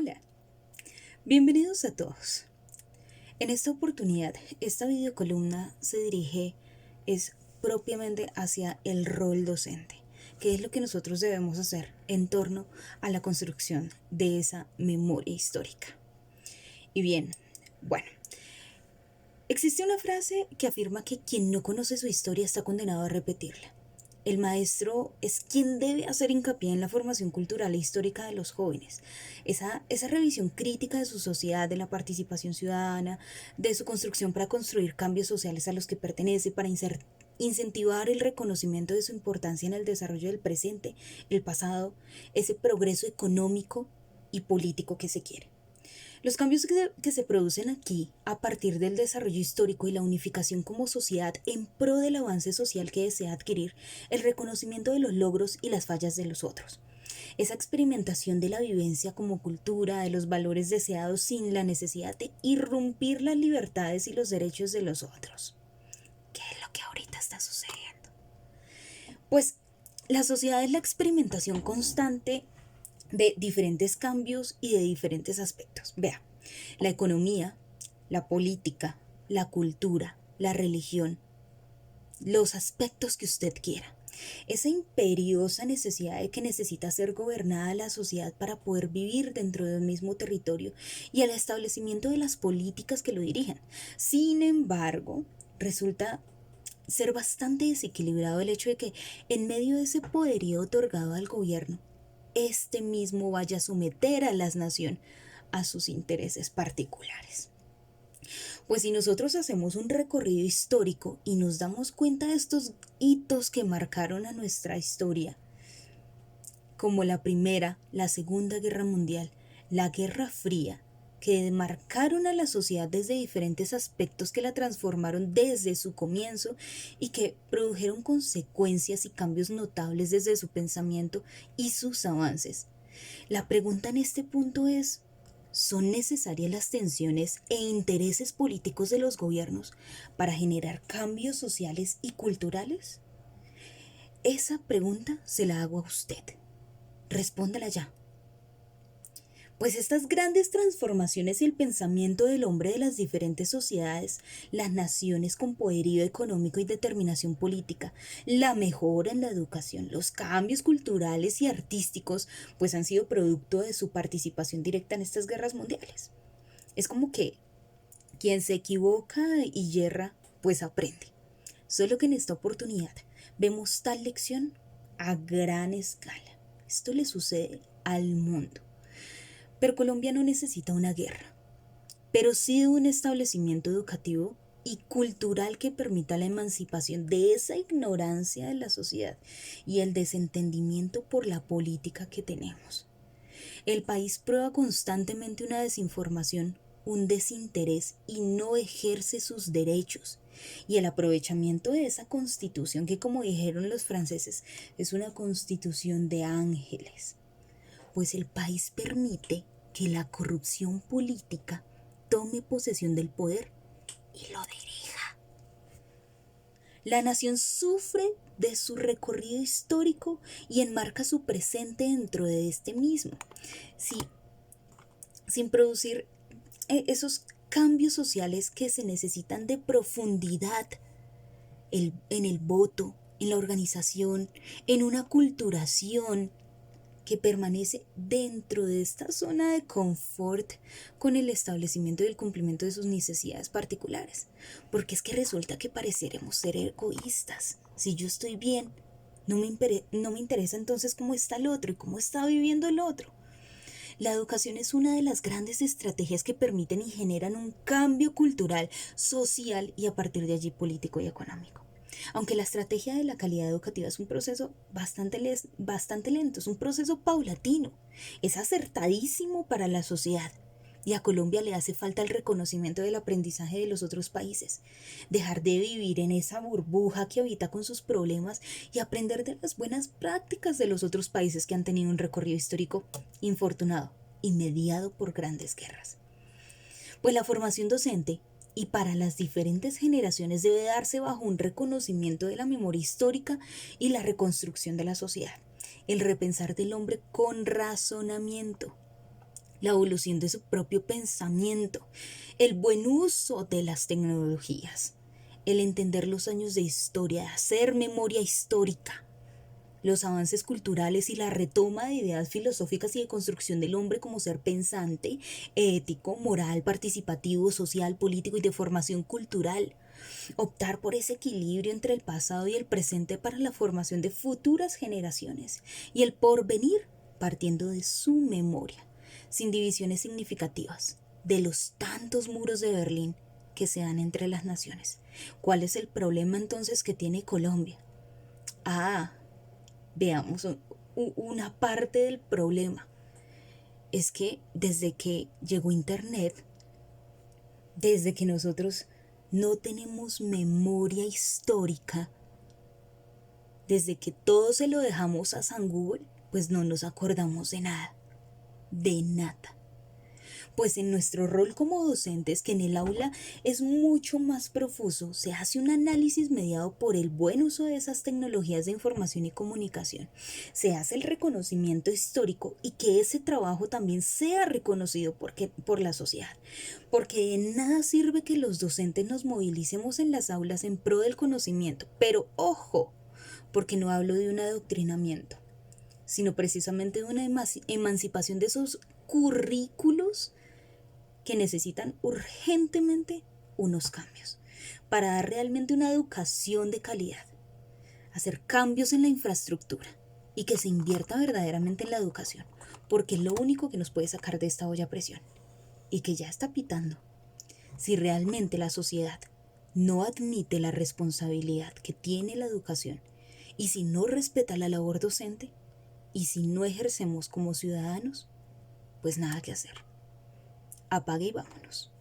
Hola, bienvenidos a todos. En esta oportunidad, esta videocolumna se dirige es propiamente hacia el rol docente, que es lo que nosotros debemos hacer en torno a la construcción de esa memoria histórica. Y bien, bueno, existe una frase que afirma que quien no conoce su historia está condenado a repetirla. El maestro es quien debe hacer hincapié en la formación cultural e histórica de los jóvenes, esa revisión crítica de su sociedad, de la participación ciudadana, de su construcción para construir cambios sociales a los que pertenece, para incentivar el reconocimiento de su importancia en el desarrollo del presente, el pasado, ese progreso económico y político que se quiere. Los cambios que se producen aquí a partir del desarrollo histórico y la unificación como sociedad en pro del avance social que desea adquirir, el reconocimiento de los logros y las fallas de los otros. Esa experimentación de la vivencia como cultura, de los valores deseados sin la necesidad de irrumpir las libertades y los derechos de los otros. ¿Qué es lo que ahorita está sucediendo? Pues la sociedad es la experimentación constante de diferentes cambios y de diferentes aspectos. Vea, la economía, la política, la cultura, la religión, los aspectos que usted quiera. Esa imperiosa necesidad de que necesita ser gobernada la sociedad para poder vivir dentro del mismo territorio y el establecimiento de las políticas que lo dirigen. Sin embargo, resulta ser bastante desequilibrado el hecho de que en medio de ese poderío otorgado al gobierno, este mismo vaya a someter a las naciones a sus intereses particulares. Pues si nosotros hacemos un recorrido histórico y nos damos cuenta de estos hitos que marcaron a nuestra historia, como la Primera, la Segunda Guerra Mundial, la Guerra Fría, que marcaron a la sociedad desde diferentes aspectos que la transformaron desde su comienzo y que produjeron consecuencias y cambios notables desde su pensamiento y sus avances. La pregunta en este punto es, ¿son necesarias las tensiones e intereses políticos de los gobiernos para generar cambios sociales y culturales? Esa pregunta se la hago a usted. Respóndala ya. Pues estas grandes transformaciones y el pensamiento del hombre de las diferentes sociedades, las naciones con poderío económico y determinación política, la mejora en la educación, los cambios culturales y artísticos, pues han sido producto de su participación directa en estas guerras mundiales. Es como que quien se equivoca y yerra, pues aprende. Solo que en esta oportunidad vemos tal lección a gran escala. Esto le sucede al mundo. Pero Colombia no necesita una guerra, pero sí un establecimiento educativo y cultural que permita la emancipación de esa ignorancia de la sociedad y el desentendimiento por la política que tenemos. El país prueba constantemente una desinformación, un desinterés y no ejerce sus derechos. Y el aprovechamiento de esa constitución que, como dijeron los franceses, es una constitución de ángeles, pues el país permite que la corrupción política tome posesión del poder y lo dirija. La nación sufre de su recorrido histórico y enmarca su presente dentro de este mismo, sin producir esos cambios sociales que se necesitan de profundidad en el voto, en la organización, en una culturación que permanece dentro de esta zona de confort con el establecimiento y el cumplimiento de sus necesidades particulares. Porque es que resulta que pareceremos ser egoístas. Si yo estoy bien, no me interesa entonces cómo está el otro y cómo está viviendo el otro. La educación es una de las grandes estrategias que permiten y generan un cambio cultural, social y a partir de allí político y económico. Aunque la estrategia de la calidad educativa es un proceso bastante lento, es un proceso paulatino, es acertadísimo para la sociedad. Y a Colombia le hace falta el reconocimiento del aprendizaje de los otros países, dejar de vivir en esa burbuja que habita con sus problemas y aprender de las buenas prácticas de los otros países que han tenido un recorrido histórico infortunado y mediado por grandes guerras. Pues la formación docente y para las diferentes generaciones debe darse bajo un reconocimiento de la memoria histórica y la reconstrucción de la sociedad, el repensar del hombre con razonamiento. la evolución de su propio pensamiento, el buen uso de las tecnologías, el entender los años de historia, hacer memoria histórica, los avances culturales y la retoma de ideas filosóficas y de construcción del hombre como ser pensante, ético, moral, participativo, social, político y de formación cultural. Optar por ese equilibrio entre el pasado y el presente para la formación de futuras generaciones y el porvenir partiendo de su memoria, sin divisiones significativas, de los tantos muros de Berlín que se dan entre las naciones. ¿Cuál es el problema entonces que tiene Colombia? Ah, veamos una parte del problema. Es que desde que llegó Internet, desde que nosotros no tenemos memoria histórica, desde que todo se lo dejamos a San Google, pues no nos acordamos de nada, de nada. Pues en nuestro rol como docentes, que en el aula es mucho más profuso, se hace un análisis mediado por el buen uso de esas tecnologías de información y comunicación. Se hace el reconocimiento histórico y que ese trabajo también sea reconocido por la sociedad. Porque de nada sirve que los docentes nos movilicemos en las aulas en pro del conocimiento. Pero ojo, porque no hablo de un adoctrinamiento, sino precisamente de una emancipación de esos currículos que necesitan urgentemente unos cambios para dar realmente una educación de calidad, hacer cambios en la infraestructura y que se invierta verdaderamente en la educación, porque es lo único que nos puede sacar de esta olla a presión y que ya está pitando. Si realmente la sociedad no admite la responsabilidad que tiene la educación y si no respeta la labor docente y si no ejercemos como ciudadanos, pues nada que hacer. Apague y vámonos.